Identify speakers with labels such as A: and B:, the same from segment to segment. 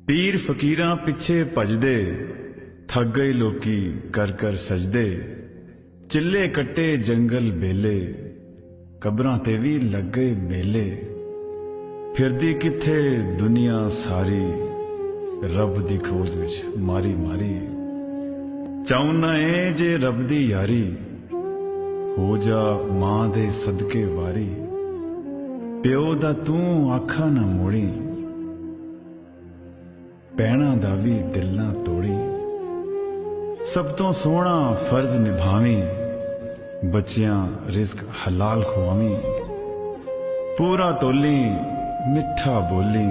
A: पीर फकीरां पिछे भजदे, थक गए लोकी कर कर सजदे। चिल्ले कट्टे जंगल बेले, कबरां ते भी लग गए मेले। फिरदी किथे दुनिया सारी, रब दी खोज विच मारी मारी। चाहुना ए जे रब दी यारी, हो जा मां दे सदके वारी। प्यो दा तू आखा ना मोड़ी, भैणां दा भी दिल ना तोड़ी। सब तो सोहना फर्ज निभावी, बच्चियां रिज़्क हलाल खुआवी। पूरा तोली मिठा बोली,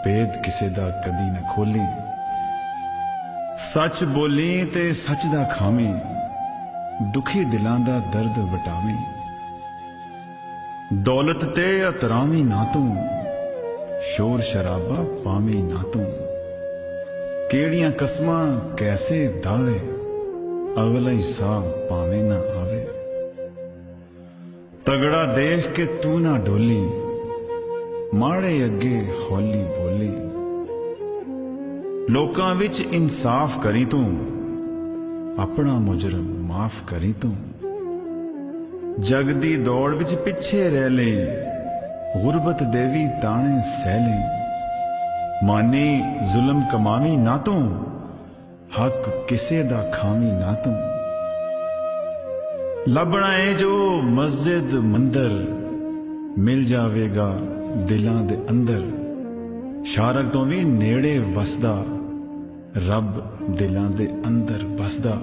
A: भेद किसे दा कदी न खोली। सच बोली ते सच दा खावी, दुखी दिलां दा दर्द वटावी। दौलत ते अतरावी ना तू, शोर शराबा पावी ना तू। केड़ियां कसमां कैसे दावे, अगला हिसाब पावे ना आवे। तगड़ा देख के तू ना डोली, माड़े अगे हौली बोली। लोकां विच इंसाफ करी तू, अपना मुजरम माफ करी तू। जग दी दौड़ विच पिछे रह ले, गुरबत देवी ताने सह ले। मानी जुल्म कमावी ना तू, हक किसे दा खावी ना तू। लभना है जो मस्जिद मंदिर, मिल जावेगा दिलां दे अंदर। शारक तो भी नेड़े वसदा, रब दिलां दे अंदर बसदा।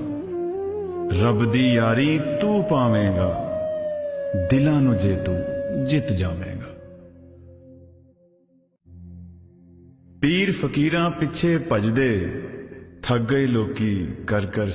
A: रब दी यारी तू पावेगा, दिलां नू जे तू जित जावेगा। पीर फकीरां पिछे भजदे, थक गए लोकी कर कर